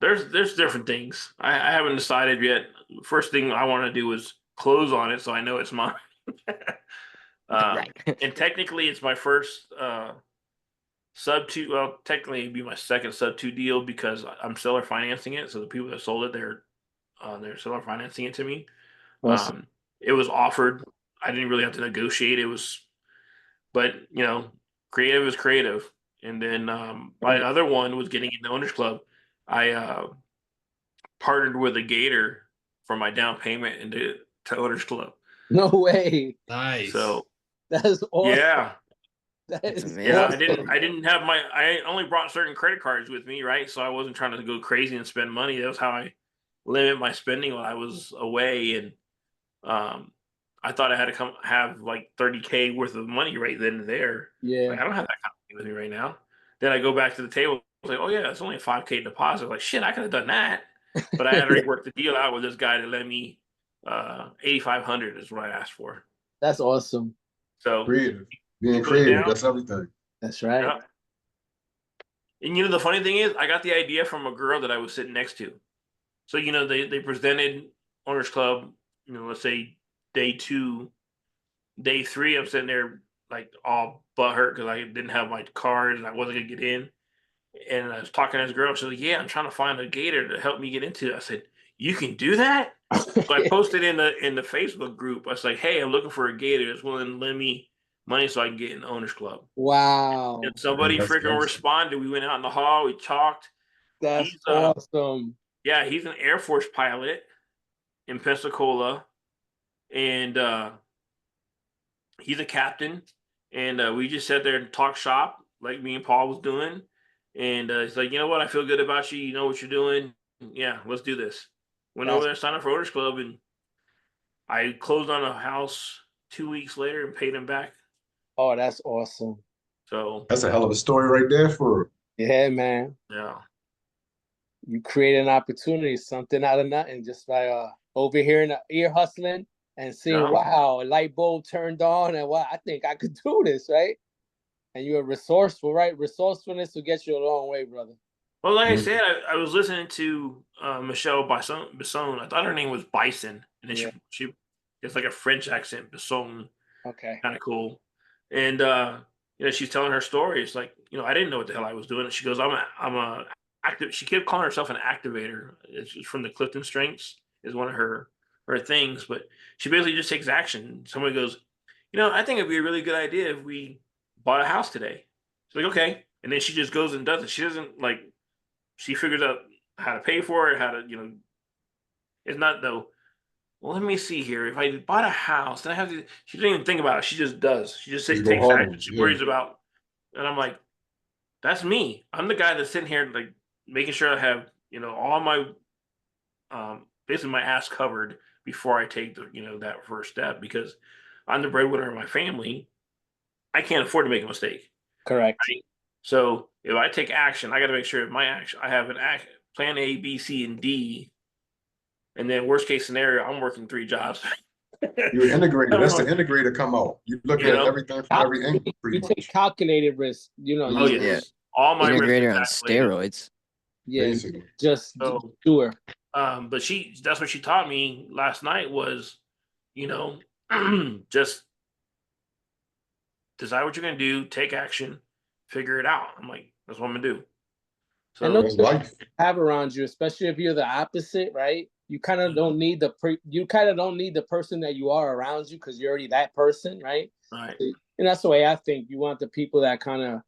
There's different things. I haven't decided yet. First thing I want to do is close on it so I know it's mine. Right. And technically, it's my first sub two. Well, technically, it'd be my second sub two deal because I'm seller financing it. So the people that sold it, they're seller financing it to me. Awesome. It was offered. I didn't really have to negotiate. It was, but creative is creative. And then my Right. other one was getting in the owners club. I partnered with a Gator for my down payment into to owners club. No way. Nice. So That is awesome. yeah, That That's is yeah. amazing. awesome. I didn't have my. I only brought certain credit cards with me, right? So I wasn't trying to go crazy and spend money. That was how I limit my spending when I was away. And um, I thought I had to come have like 30K worth of money right then and there. It's Yeah. like I don't have that kind of money with me right now. Then I go back to the table. It's like, oh yeah, it's only a 5K deposit. Like shit, I could have done that, but I had already worked the deal out with this guy to let me 8,500 is what I asked for. That's awesome. So Creative. he Being put it creative, down. that's everything. That's right. Yeah. And the funny thing is, I got the idea from a girl that I was sitting next to. So they presented Owners Club. Let's say day two, day three. I'm sitting there like all butthurt because I didn't have my card and I wasn't gonna get in. And I was talking to this girl. She's like, "Yeah, I'm trying to find a gator to help me get into it." I said, "You can do that." So I posted in the Facebook group. I was like, "Hey, I'm looking for a gator that's willing to lend me money so I can get in the Owners Club." And Wow. Man, somebody that's freaking gangster. responded. We went out in the hall. We talked. That's He's awesome. yeah, he's an Air Force pilot in Pensacola, and he's a captain. And we just sat there and talked shop like me and Paul was doing. And he's like, you know what? I feel good about you. You know what you're doing. Yeah, let's do this. Went over That's there, signed up for Owners Club, and I closed on a house 2 weeks later and paid him back. that's awesome. So That's a hell of a story right there for Yeah, man. yeah, You create an opportunity, something out of nothing, just by overhearing the ear hustling and seeing, yeah. wow, a light bulb turned on, and wow, I think I could do this, right? And you're resourceful, right? Resourcefulness will get you a long way, brother. Well, like I Mhm. said, I was listening to Michelle Bison. I thought her name was Bison, and then Yeah. she it's like a French accent, Bison, Okay. kind of cool. And she's telling her story. It's like I didn't know what the hell I was doing. And she goes, I'm a active. She kept calling herself an activator. It's just from the Clifton Strengths is one of her things, but she basically just takes action. Somebody goes, I think it'd be a really good idea if we bought a house today. She's like, okay, and then she just goes and does it. She doesn't like she figures out how to pay for it, how to, it's not though. Well, let me see here. If I bought a house, then I have to. She doesn't even think about it. She just does. She just Just go takes hard action. on it. She Yeah. worries about, and I'm like, that's me. I'm the guy that's sitting here like making sure I have, all my, basically my ass covered before I take that first step because I'm the breadwinner of my family. I can't afford to make a mistake. Correct. Right? So if I take action, I got to make sure my action, I have plan A, B, C, and D, and then worst case scenario, I'm working three jobs. You're an integrator. That's the you integrator come out. You look at know, everything from every angle, You pretty take much. calculated risk. oh Mhm. You Yeah. yes, all my risk is Integrator on calculated. steroids. yeah, Basically. just So, do her. but that's what she taught me last night was, you know, just decide what you're gonna do, take action, figure it out. I'm like, that's what I'm gonna do. And those So That's life. have around you, especially if you're the opposite, right? You kind of don't need you kind of don't need the person that you are around you because you're already that person, right? right, And that's the way I think. You want the people that kind of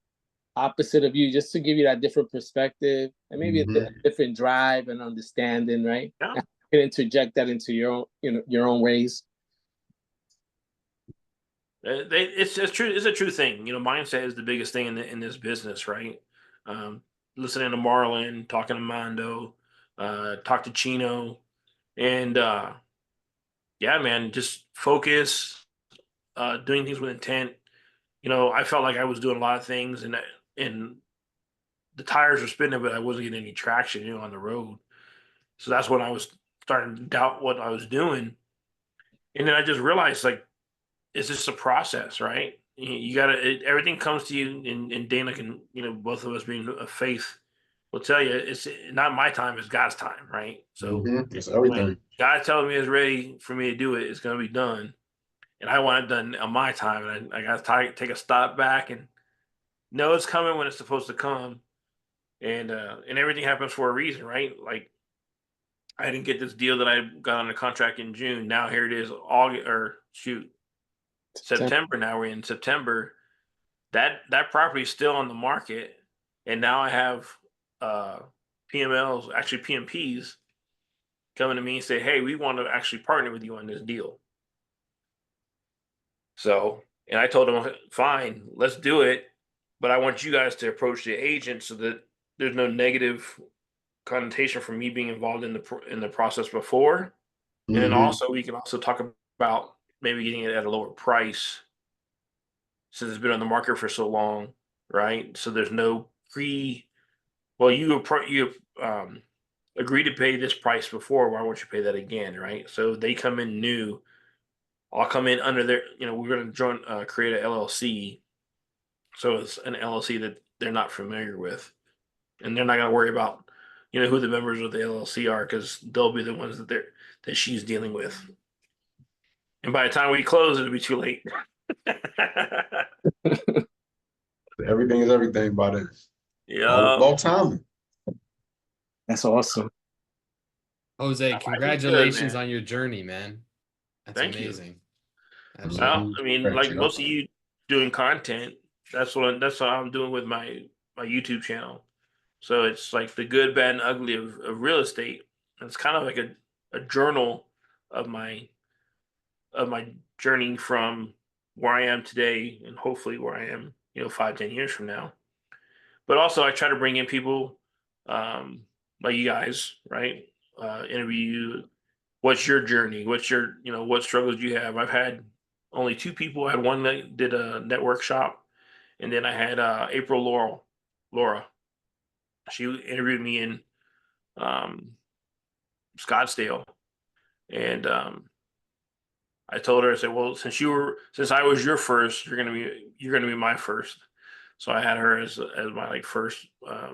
opposite of you, just to give you that different perspective and maybe a Hmm. different drive and understanding, right? yeah. And you can interject that into your own, your own ways. It's true. It's a true thing. Mindset is the biggest thing in this business, right? Um, Listening to Marlon, talking to Mando, talk to Chino, and yeah, man, just focus, doing things with intent. I felt like I was doing a lot of things, and the tires were spinning, but I wasn't getting any traction, on the road. So that's when I was starting to doubt what I was doing, and then I just realized like it's just a process, right? You got to everything comes to you, and Dana can, both of us being a faith. will tell you it's not my time, it's God's time, right? So It's when everything. God tells me it's ready for me to do it, it's going to be done. And I want it done on my time. And I got to take a stop back and know it's coming when it's supposed to come. And everything happens for a reason, right? Like I didn't get this deal that I got on the contract in June. Now here it is, August or shoot, September. Now we're in September. That property is still on the market, and now I have uh, PMLs, actually PMPs, coming to me and say, "Hey, we want to actually partner with you on this deal." So, and I told them, "Fine, let's do it, but I want you guys to approach the agent so that there's no negative connotation for me being involved in the process before, and then also we can also talk about maybe getting it at a lower price since it's been on the market for so long, right? So there's no well, you agreed to pay this price before. Why won't you pay that again, right? So they come in new. I'll come in under their. We're going to create a LLC. So it's an LLC that they're not familiar with, and they're not going to worry about who the members of the LLC are because they'll be the ones that she's dealing with. And by the time we close, it'll be too late. Everything is everything by then. Yeah. Long time. That's awesome. Jose, congratulations on your journey, man. That's Thank amazing. You. Absolutely. Well, I mean, like most of you doing content, that's what I'm doing with my YouTube channel. So it's like the good, bad, and ugly of real estate. It's kind of like a journal of my journey from where I am today and hopefully where I am, 5-10 years from now. But also I try to bring in people like you guys, right? Interview you. What's your journey? What's your, what struggles you have? I've had only 2 people. I had one that did a network shop, and then I had April Laura. She interviewed me in Scottsdale, and I told her, I said, well, since I was your first, you're gonna be my first. So I had her as my like first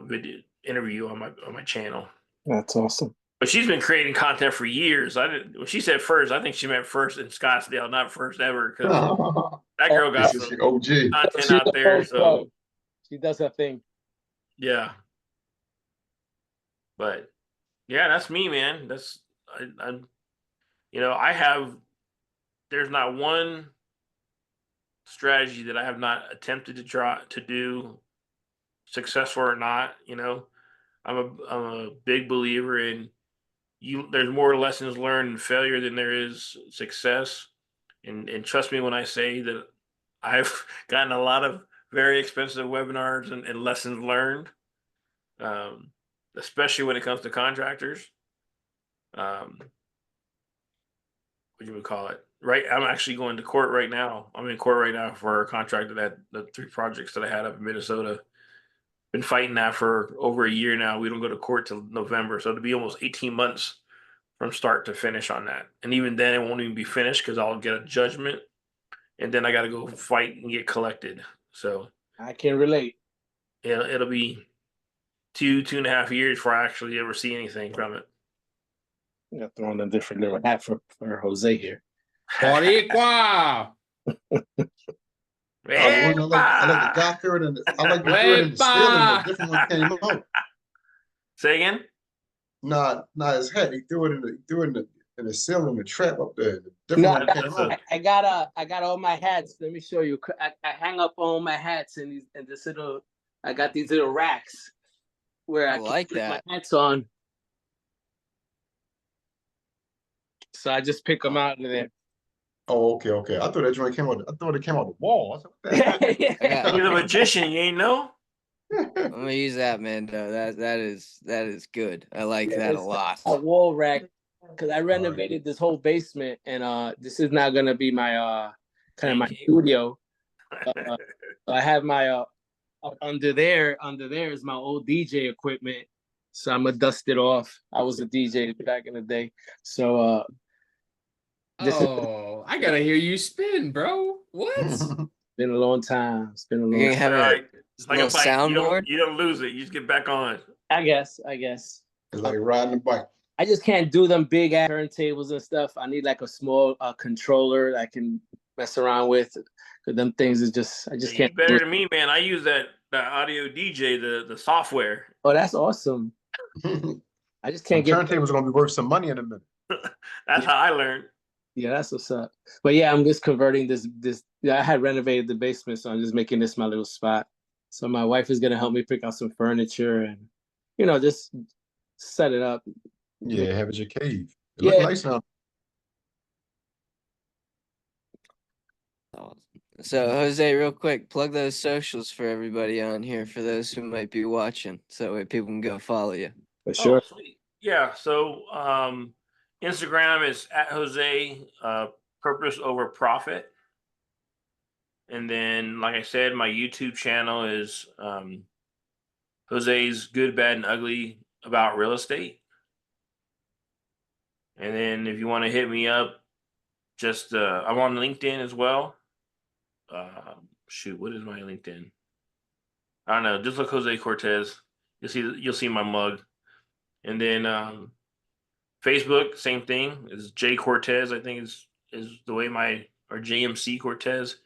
video interview on my channel. That's awesome. But she's been creating content for years. When she said first, I think she meant first in Scottsdale, not first ever, because that girl got some OG content out there. So she does her thing. Yeah. But yeah, that's me, man. There's not one strategy that I have not attempted to try to do, successful or not. I'm a big believer in there's more lessons learned in failure than there is success. And trust me when I say that I've gotten a lot of very expensive webinars and lessons learned, especially when it comes to contractors. What you would call it, right? I'm actually going to court right now. I'm in court right now for a contract that had the 3 projects that I had up in Minnesota. Been fighting that for over a year now. We don't go to court till November, so it'll be almost 18 months from start to finish on that. And even then, it won't even be finished because I'll get a judgment, and then I got to go fight and get collected. So I can relate. It'll be 2.5 years before I actually ever see anything from it. You're throwing a different little hat for Jose here. Boricua! I like the guy threw it in the, I like the threw it in the ceiling. A different one came out. Say again? Nah, his head. He threw it in the ceiling, the trap up there. The different one came out. I got all my hats. Let me show you. I hang up all my hats in this little. I got these little racks where I like can that. put my hats on. So I just pick them out of there. Oh, okay. I thought that joint came out. I thought it came out the wall. I said, what the heck? You're the magician, you ain't know? I'm gonna use that, Mando. That is good. I like that a lot. A wall rack, because I renovated this whole basement, and this is not gonna be my kind of my studio. I have my under there is my old DJ equipment, so I'm gonna dust it off. I was a DJ back in the day, so I gotta hear you spin, bro. What? been a long time. It's been a long time. Have Right. It's like little a fight. soundboard. You don't lose it. You just get back on. I guess. It's like riding a bike. I just can't do them big ass turntables and stuff. I need like a small controller that I can mess around with. Cause them things is just I just You can't. better than me, man. I use that audio DJ, the software. Oh, that's awesome. I just Some can't get. turntables are gonna be worth some money in a minute. That's how I learned. Yeah, that's what's up. But yeah, I'm just converting this. Yeah, I had renovated the basement, so I'm just making this my little spot. So my wife is gonna help me pick out some furniture and, just set it up. Yeah, have it your cave. It look Yeah. nice now. Awesome. So Jose, real quick, plug those socials for everybody on here, for those who might be watching, so that way people can go follow you. For sure. Oh, sweet. Yeah. So Instagram is at Jose Purpose Over Profit. And then, like I said, my YouTube channel is Jose's Good, Bad, and Ugly About Real Estate. And then if you want to hit me up, just I'm on LinkedIn as well. Shoot, what is my LinkedIn? I don't know. Just look Jose Cortez. You'll see my mug. And then Facebook, same thing. Is J Cortez. I think is the way or JMC Cortez.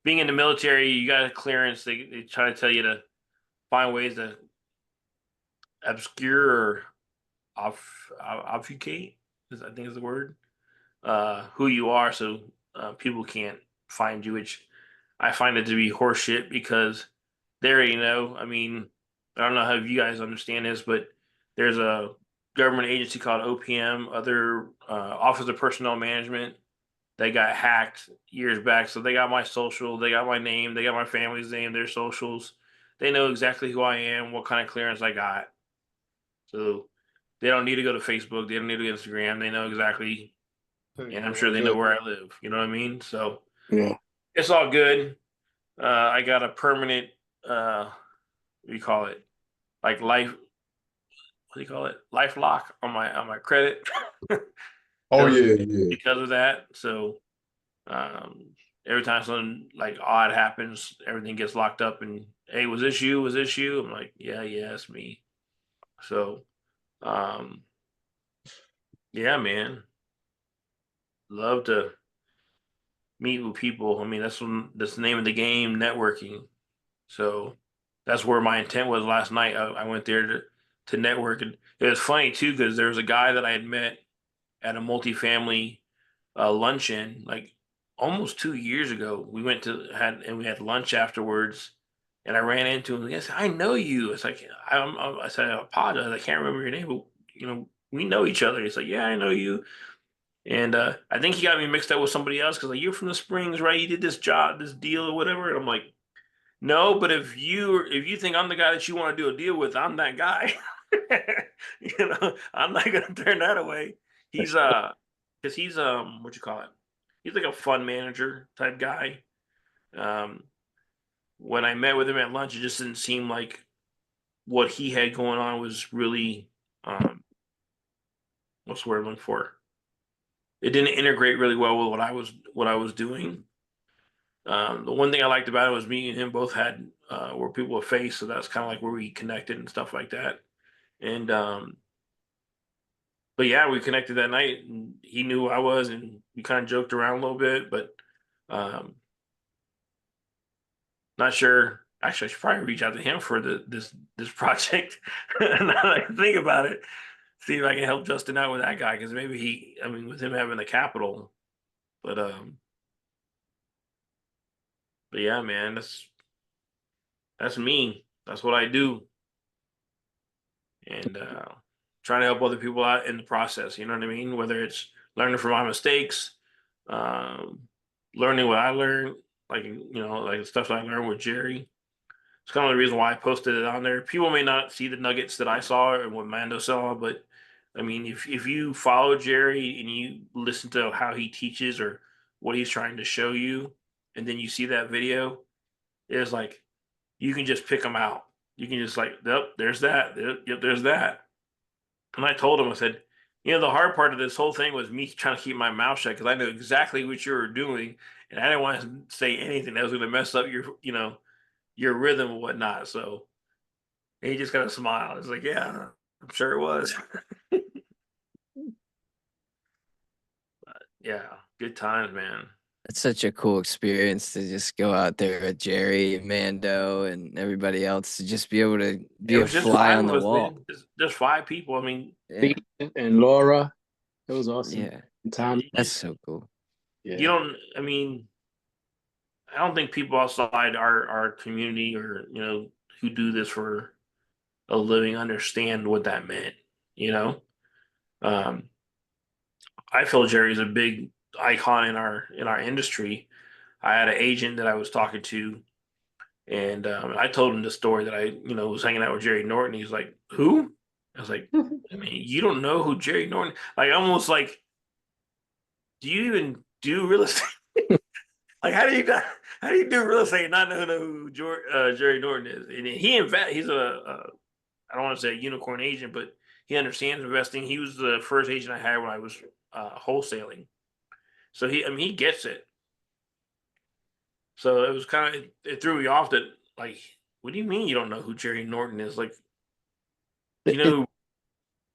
Being in the military, you got a clearance. They try to tell you to find ways to obscure or obfuscate. I think is the word. Who you are, so people can't find you. Which I find it to be horseshit because they already know. I mean, I don't know how you guys understand this, but there's a government agency called OPM, other Office of Personnel Management. They got hacked years back, so they got my social, they got my name, they got my family's name, their socials. They know exactly who I am, what kind of clearance I got. So they don't need to go to Facebook. They don't need to go to Instagram. They know exactly, and I'm sure they know where I live. You know what I mean? So Yeah. it's all good. I got a permanent, what do you call it? Like life, what do you call it? Life lock on my credit. Oh yeah. Because of that. So every time something like odd happens, everything gets locked up. And hey, was this you? Was this you? I'm like, yeah, it's me. So, um, yeah, man, love to meet with people. I mean, that's the name of the game, networking. So that's where my intent was last night. I went there to network, and it was funny too because there was a guy that I had met at a multifamily luncheon like almost 2 years ago. We we had lunch afterwards, and I ran into him. Yes, I know you. It's like I said, I apologize. I can't remember your name, but we know each other. He's like, yeah, I know you. And I think he got me mixed up with somebody else because like you're from the Springs, right? You did this job, this deal, or whatever. And I'm like, no, but if you think I'm the guy that you want to do a deal with, I'm that guy. I'm not gonna turn that away. He's because he's what you call it? He's like a fund manager type guy. Um, when I met with him at lunch, it just didn't seem like what he had going on was really what's the word I'm looking for? It didn't integrate really well with what I was doing. The one thing I liked about it was me and him both had were people of faith, so that's kind of like where we connected and stuff like that. And but yeah, we connected that night, and he knew who I was, and we kind of joked around a little bit. But um, not sure. Actually, I should probably reach out to him for this project. Now that I think about it, see if I can help Justin out with that guy because maybe I mean, with him having the capital, but but yeah, man, that's me. That's what I do, and trying to help other people out in the process. You know what I mean? Whether it's learning from my mistakes, um, learning what I learned, like stuff that I learned with Jerry. It's kind of the reason why I posted it on there. People may not see the nuggets that I saw and what Mando saw, but I mean, if you follow Jerry and you listen to how he teaches or what he's trying to show you, and then you see that video, it's like you can just pick them out. You can just like, yep, there's that. Yep, there's that. And I told him, I said, the hard part of this whole thing was me trying to keep my mouth shut because I knew exactly what you were doing, and I didn't want to say anything that was going to mess up your rhythm and whatnot. So, he just kind of smiled. It's like, yeah, I'm sure it was. Yeah, good times, man. It's such a cool experience to just go out there with Jerry, Mando, and everybody else to just be able to It be a was just fly five on of the us, wall. man. Just five people. I mean, Yeah, And Laura, it was awesome. yeah, And Tom, that's so cool. you yeah, don't. I mean, I don't think people outside our community or who do this for a living understand what that meant. You know, um, I feel Jerry's a big icon in our industry. I had an agent that I was talking to, and I told him the story that I was hanging out with Jerry Norton. He's like, "Who?" I was like, "I mean, you don't know who Jerry Norton?" Like, almost like, do you even do real estate? Like, how do you do real estate and not know who Jerry Norton is? And he's a I don't want to say a unicorn agent, but he understands investing. He was the first agent I had when I was wholesaling. So I mean, he gets it. So it was kind of, it threw me off that, like, what do you mean you don't know who Jerry Norton is? Like, you it, know,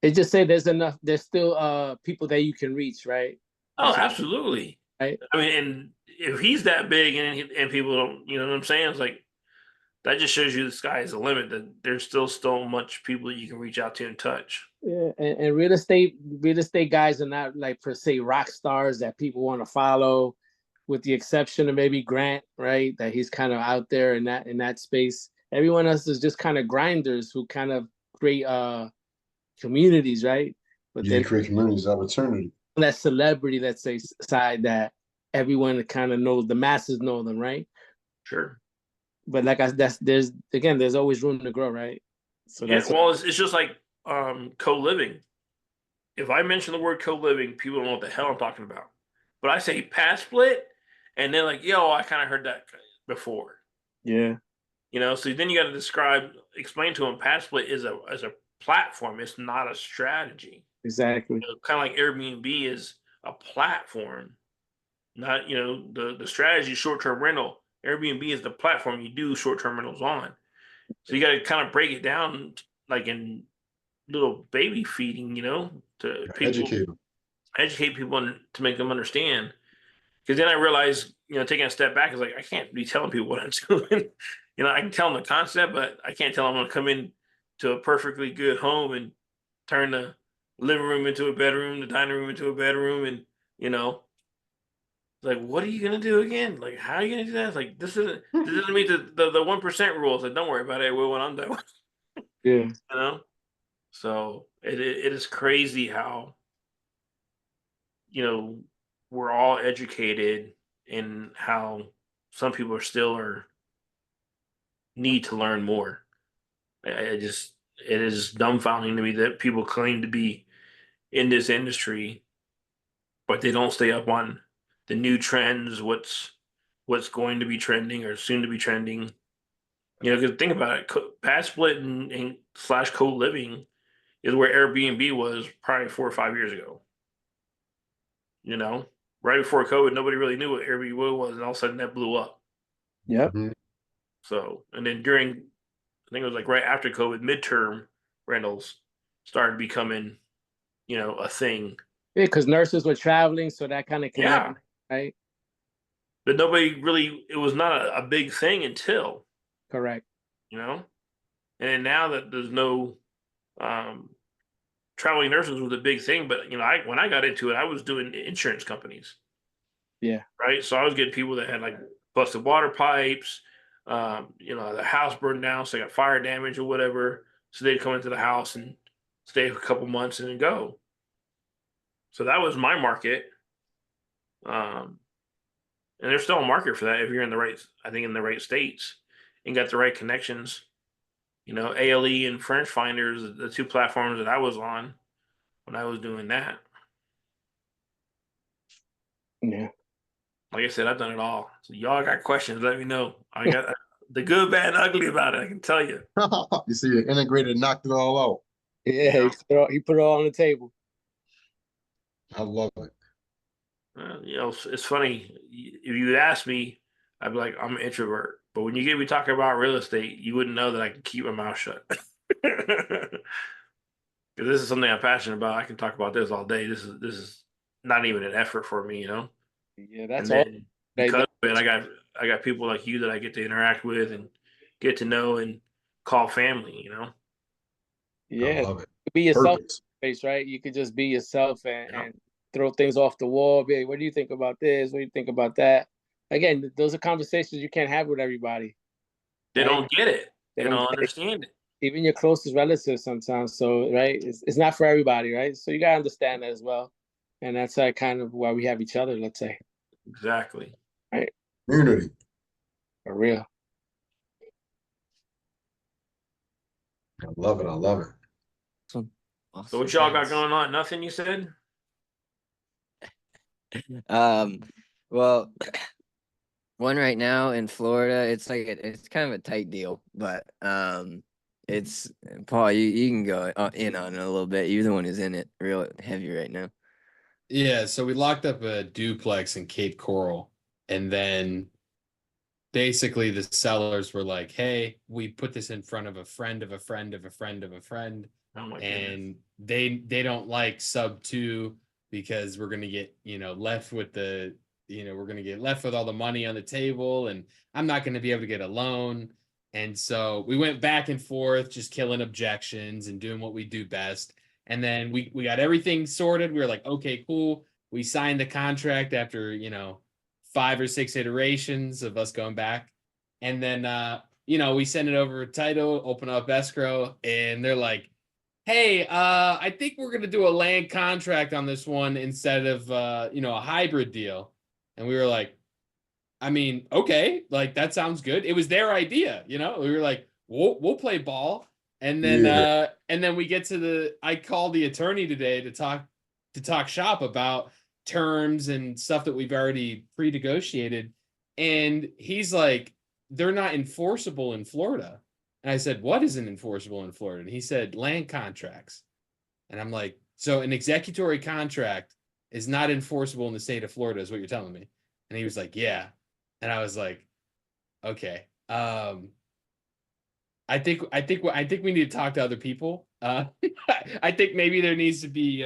it just said there's enough. There's still people that you can reach, right? oh, absolutely. Right. I mean, and if he's that big and people don't, you know what I'm saying? It's like, that just shows you the sky is the limit, that there's still so much people that you can reach out to and touch. Yeah, and real estate guys are not like per se rock stars that people want to follow, with the exception of maybe Grant, right? That he's kind of out there in that space. Everyone else is just kind of grinders who kind of create communities, right? But Yeah, then create communities opportunity. that celebrity, let's say, side that everyone kind of knows, the masses know them, right? Sure. But like there's always room to grow, right? So Yeah. that's Well, it's just like co-living. If I mention the word co-living, people don't know what the hell I'm talking about. But I say pad split, and they're like, "Yo, I kind of heard that before." yeah, So then you got to explain to them, pad split is a platform. It's not a strategy. exactly. Kind of like Airbnb is a platform, not the strategy short term rental. Airbnb is the platform you do short term rentals on. So you got to kind of break it down like in little baby feeding, to people, Educate them. educate people to make them understand. Because then I realized, taking a step back is like, I can't be telling people what I'm doing. I can tell them the concept, but I can't tell them I'm going to come in to a perfectly good home and turn the living room into a bedroom, the dining room into a bedroom, and you know, like, what are you gonna do again? Like, how are you gonna do that? It's like, this doesn't meet the 1% rules. Like, don't worry about it. I will when I'm done. Yeah. you know. So it is crazy how you know we're all educated and how some people are need to learn more. I just it is dumbfounding to me that people claim to be in this industry, but they don't stay up on the new trends, what's going to be trending or soon to be trending. Because think about it, pad split and slash co-living is where Airbnb was probably 4 or 5 years ago. You know, right before COVID, nobody really knew what Airbnb was, and all of a sudden that blew up. Yep. Mhm. So, and then during, I think it was like right after COVID, midterm rentals started becoming, a thing. Yeah, because nurses were traveling, so that kind of Yeah, connected, right? but nobody really, it was not a big thing until, Correct. you know, and then now that there's no um, traveling nurses was a big thing, but when I got into it, I was doing insurance companies, Yeah. right? So I was getting people that had like busted water pipes, the house burned down, so they got fire damage or whatever. So they'd come into the house and stay a couple months and then go. So that was my market. Um, and there's still a market for that if you're in the right, I think, in the right states and got the right connections. ALE and French Finders, the two platforms that I was on when I was doing that. Yeah. Like I said, I've done it all. So y'all got questions, let me know. I got the good, bad, and ugly about it. I can tell you. You see, it integrated, knocked it all out. Yeah. He put it all on the table. I love it. It's funny. If you would ask me, I'd be like, I'm an introvert. But when you get me talking about real estate, you wouldn't know that I can keep my mouth shut. Because this is something I'm passionate about. I can talk about this all day. This is not even an effort for me, you know. Yeah, And that's all then right because there. of it, I got people like you that I get to interact with and get to know and call family, you know. I Yeah, love it. be yourself, Purpose. face, right? You could just be yourself and, You know? throw things off the wall. Be, what do you think about this? What do you think about that? Again, those are conversations you can't have with everybody, They right? don't get it. They They don't don't get it. understand it. Even your closest relatives sometimes. So, right, it's not for everybody, right? So you gotta understand that as well, and that's kind of why we have each other. Let's say, Exactly. right, Community. for real. I love it. I love it. Awesome. So Awesome. what y'all got Thanks. going on? Nothing, you said? Um, well, one right now in Florida, it's like it's kind of a tight deal, but it's Paul. You can go in on it a little bit. You're the one who's in it real heavy right now. Yeah, so we locked up a duplex in Cape Coral, and then basically the sellers were like, "Hey, we put this in front of a friend of a friend of a friend of a friend, Oh my goodness. and they don't like sub two because we're gonna get left with we're gonna get left with all the money on the table, and I'm not gonna be able to get a loan." And so we went back and forth, just killing objections and doing what we do best. And then we got everything sorted. We were like, okay, cool. We signed the contract after 5 or 6 iterations of us going back. And then we send it over title, open up escrow, and they're like, "Hey, I think we're gonna do a land contract on this one instead of a hybrid deal." And we were like, I mean, okay, like that sounds good. It was their idea, We were like, we'll play ball. Yeah. And then we get to I called the attorney today to talk shop about terms and stuff that we've already pre-negotiated. And he's like, they're not enforceable in Florida. And I said, what isn't enforceable in Florida? And he said, land contracts. And I'm like, so an executory contract is not enforceable in the state of Florida, is what you're telling me. And he was like, yeah. And I was like, okay. I think we need to talk to other people. I think maybe there needs to be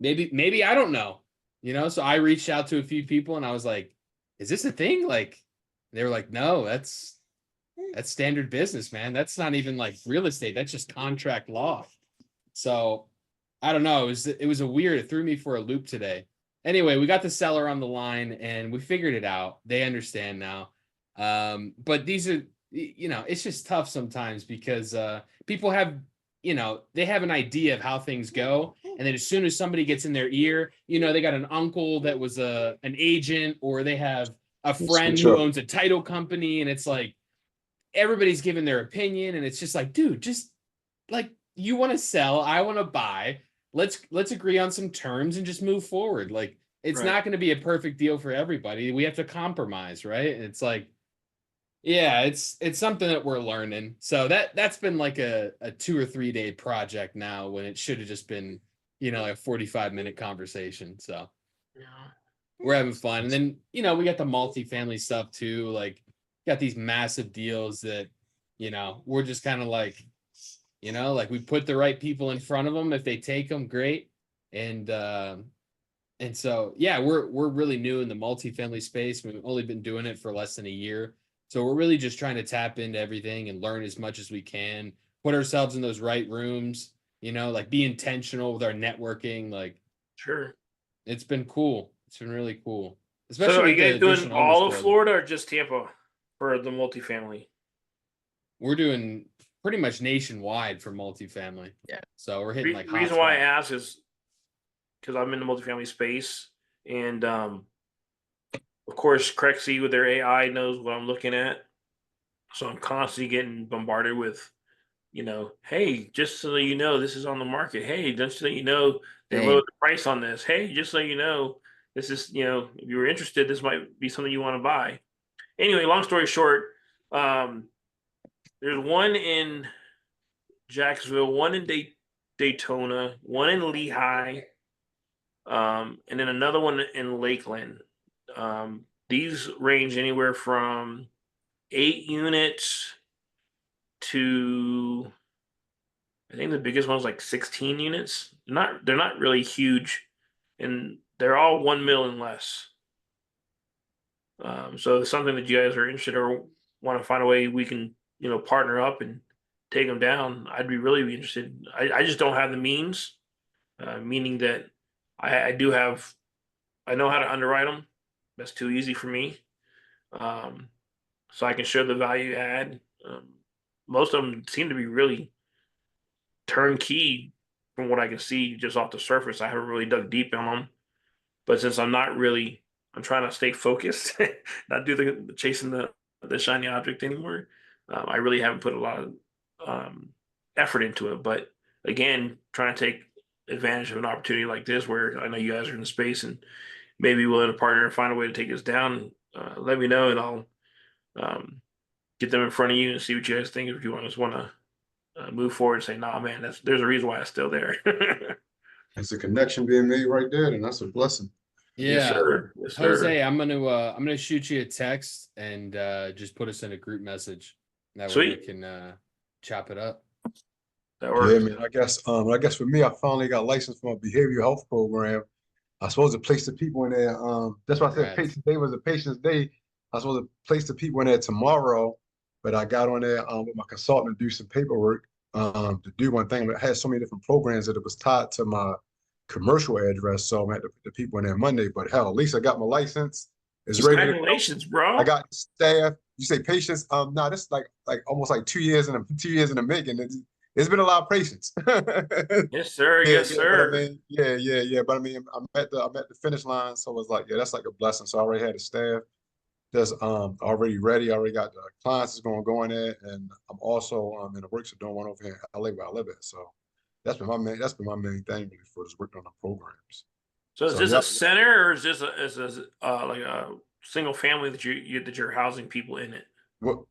maybe I don't know. So I reached out to a few people and I was like, is this a thing? Like they were like, no, that's standard business, man. That's not even like real estate. That's just contract law. So I don't know. It was a weird. It threw me for a loop today. Anyway, we got the seller on the line and we figured it out. They understand now. But these are it's just tough sometimes because people have they have an idea of how things go, and then as soon as somebody gets in their ear, they got an uncle that was an agent, or they have a friend Switch who up. owns a title company, and it's like everybody's giving their opinion, and it's just like, dude, just like you want to sell, I want to buy. Let's agree on some terms and just move forward. Like it's Right. not going to be a perfect deal for everybody. We have to compromise, right? And it's like, yeah, it's something that we're learning. So that's been like a 2 or 3 day project now when it should have just been, like a 45-minute conversation. So Yeah. we're having fun. And then, we got the multifamily stuff too. Like got these massive deals that, we're just kind of like, like we put the right people in front of them. If they take them, great. And so yeah, we're really new in the multifamily space. We've only been doing it for less than a year. So we're really just trying to tap into everything and learn as much as we can, put ourselves in those right rooms, like be intentional with our networking. Like Sure. it's been cool. It's been really cool. So Especially are with you the guys doing additional owners all of club. Florida or just Tampa for the multifamily? We're doing pretty much nationwide for multifamily. Yeah. So we're hitting like Reason why I hotspot. ask is because I'm in the multifamily space, and of course, Crexy with their AI knows what I'm looking at, so I'm constantly getting bombarded with, hey, just so you know, this is on the market. Hey, just so you know, they Same. lowered the price on this. Hey, just so you know, this is, if you were interested, this might be something you want to buy. Anyway, long story short, um, there's one in Jacksonville, one in Daytona, one in Lehigh, and then another one in Lakeland. These range anywhere from 8 units to I think the biggest one's like 16 units. They're not really huge, and they're all 1 mil and less. So it's something that you guys are interested or want to find a way we can, partner up and take them down. I'd be interested. I just don't have the means, meaning that I do have, I know how to underwrite them. That's too easy for me. Um, so I can show the value add. Most of them seem to be really turnkey from what I can see just off the surface. I haven't really dug deep on them, but since I'm trying to stay focused, not do the chasing the shiny object anymore. I really haven't put a lot of effort into it, but again, trying to take advantage of an opportunity like this, where I know you guys are in the space and maybe willing to partner and find a way to take this down. Let me know, and I'll get them in front of you and see what you guys think. If you want to move forward and say, "Nah, man, there's a reason why it's still there." It's a connection being made right there, and that's a blessing. Yes, Yeah. sir. Yes, sir. Jose, I'm gonna shoot you a text and just put us in a group message. That way Sweet. we can chop it up. That works. Yeah, man. I guess for me, I finally got licensed for my behavioral health program. I was supposed to place the people in there. That's why I said Congrats. Patience Day was a Patience Day. I was supposed to place the people in there tomorrow, but I got on there with my consultant to do some paperwork to do one thing. I had so many different programs that it was tied to my commercial address, so I had to put the people in there Monday. But hell, at least I got my license. It's ready to go. Congratulations, bro. I got staff. You say patience? No, this is like almost like 2 years in 2 years in the making. It's been a lot of patience. Yes, sir. Yeah, Yes, yeah, but I sir. mean, yeah. But I mean, I'm at the finish line, so it's like, yeah, that's like a blessing. So I already had the staff that's already ready. I already got the clients that's gonna go in there, and I'm also in the works of doing one over here in LA where I live at. So that's been my main thing really for just working on the programs. So is So this yeah, a center, or is this like a single family that you're housing people in it?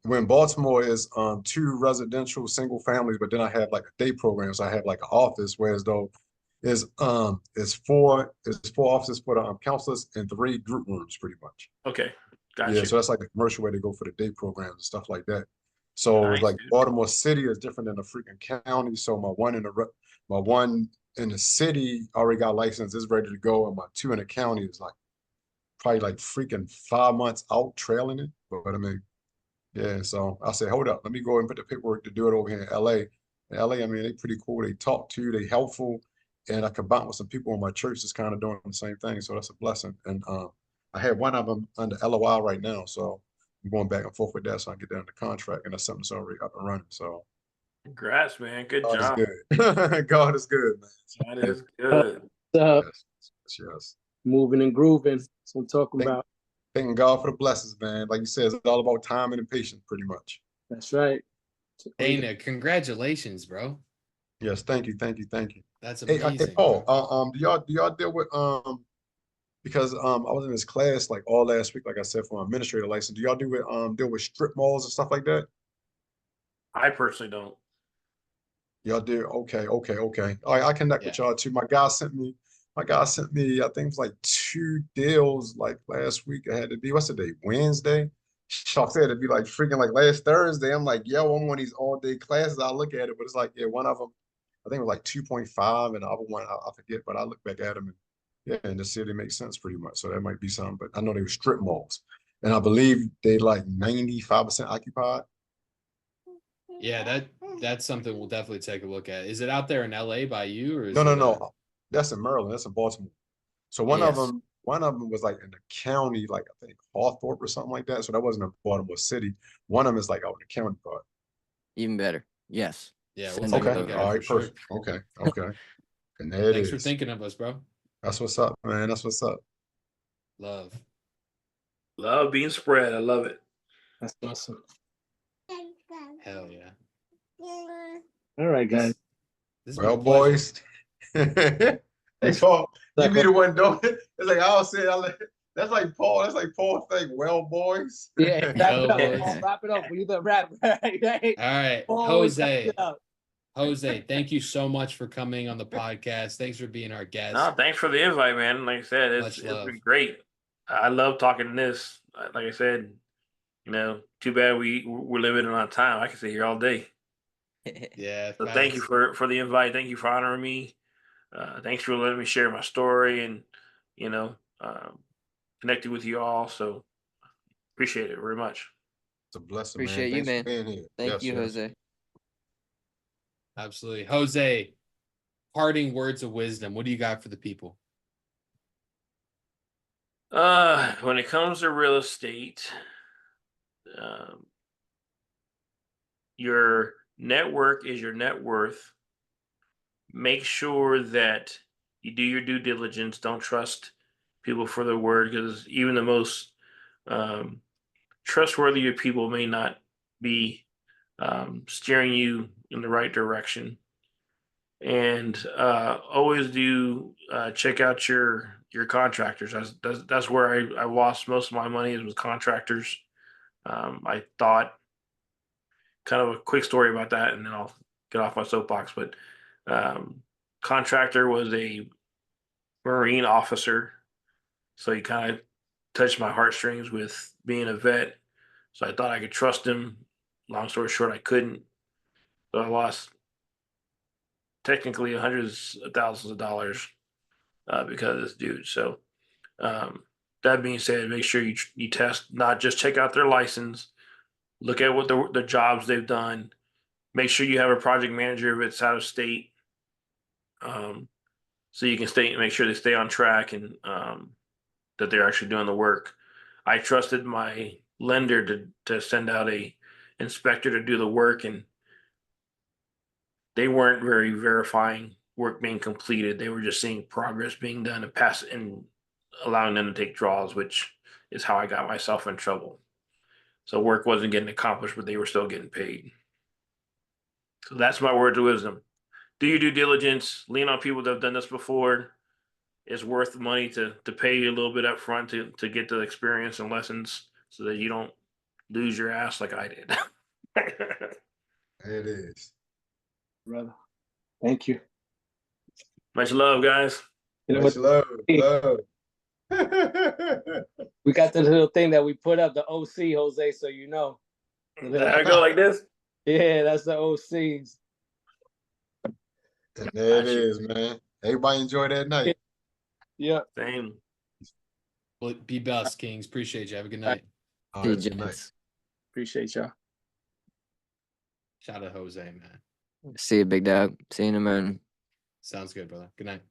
when Baltimore is two residential single families, but then I have like a day program. So I have like an office, whereas though is four offices for the counselors and three group rooms pretty much. Okay, got Yeah, you. so that's like a commercial way to go for the day programs and stuff like that. So it's Nice, like dude. Baltimore City is different than the freaking county. So my one in the city already got licensed, is ready to go, and my two in the county is like probably like freaking 5 months out trailing it. But I mean, yeah, so I said, hold up, let me go and put the paperwork to do it over here in LA. In LA, I mean, they pretty cool. They talk to you, they helpful. And I combined with some people in my church that's kind of doing the same thing. So that's a blessing. And I have one of them under LOI right now. So I'm going back and forth with that so I can get down the contract. And that's something that's already up and running. So Congrats, man. Good God is job. good. God is good, man. That is good. Yes, yes. Moving and grooving. That's what I'm talking Thank, about. thanking God for the blessings, man. Like you said, it's all about timing and patience, pretty much. That's right. Dana, congratulations, bro. Yes, thank you, thank you, thank you. That's Hey, amazing, Paul, bro. do y'all deal with because I was in this class like all last week, like I said, for my administrator license. Do y'all deal with strip malls and stuff like that? I personally don't. Y'all do? Okay, okay, okay. All right, I connect Yeah. with y'all too. My guy sent me, I think it was like 2 deals like last week. I had to be, what's the day? Wednesday. Shucks, it had to be like freaking like last Thursday. I'm like, yo, I'm one of these all day classes. I look at it, but it's like, yeah, one of them, I think it was like 2.5, and the other one, I forget, but I look back at them and yeah, and the city makes sense pretty much. So that might be something, but I know they were strip malls. And I believe they like 95% occupied. Yeah, that's something we'll definitely take a look at. Is it out there in LA by you, or No, is no, it no. That's in Maryland. That's in Baltimore. So one of Yes. them was like in the county, like I think Hawthorne or something like that. So that wasn't in Baltimore City. One of them is like out in the county part. Even better. Yes. Yeah, Send we'll them take a Okay. look those. at it All for right. sure. Perfect. Okay. Okay. And there it Thanks for is. thinking of us, bro. That's what's up, man. That's what's up. Love. Love being spread. I love it. That's awesome. Hell yeah. All right, guys. This has Well, been a pleasure. boys. Hey, Paul, you be the one doing it. It's like I'll say, that's like Paul. That's like Paul thing. Well, boys. Yeah, wrap it up. boys. Paul, wrap it up. We the rap. Right. All right, Always wrap Jose. it up. Jose, thank you so much for coming on the podcast. Thanks for being our guest. No, thanks for the invite, man. Like I said, Much it's love. been great. I love talking this. Like I said, too bad we're limited on time. I can sit here all day. Yeah. So thank you Facts. for the invite. Thank you for honoring me. Thanks for letting me share my story and you know connecting with you all. So appreciate it very much. It's a blessing, man. Appreciate you, Thanks for man. being here. Thank Yes, you, yes. Jose. Absolutely. Jose, parting words of wisdom. What do you got for the people? When it comes to real estate, um, your network is your net worth. Make sure that you do your due diligence. Don't trust people for their word because even the most um, trustworthy of people may not be steering you in the right direction. And always do check out your contractors. That's where I lost most of my money is with contractors. I thought kind of a quick story about that, and then I'll get off my soapbox. But um, contractor was a Marine officer, so he kind of touched my heartstrings with being a vet. So I thought I could trust him. Long story short, I couldn't. So I lost technically hundreds of thousands of dollars because of this dude. So um, that being said, make sure you test, not just check out their license, look at what the jobs they've done. Make sure you have a project manager if it's out of state, um, so you can make sure they stay on track and that they're actually doing the work. I trusted my lender to send out a inspector to do the work, and they weren't very verifying work being completed. They were just seeing progress being done and pass and allowing them to take draws, which is how I got myself in trouble. So work wasn't getting accomplished, but they were still getting paid. So that's my word to wisdom. Do your due diligence, lean on people that have done this before. It's worth the money to pay you a little bit up front to get the experience and lessons so that you don't lose your ass like I did. It is. brother. Thank you. Much love, guys. You know Much what? love, love. We got this little thing that we put up, the OC, Jose, so you know. There I go like this. Yeah, that's the OCs. And there it is, man. Everybody enjoy that night. Yeah. Same. Well, be best, Kings. Appreciate you. Have a good night. All See you, right, good night. gents. Appreciate y'all. Shout out to Jose, man. See you, big dog. See you in the morning. Sounds good, brother. Good night.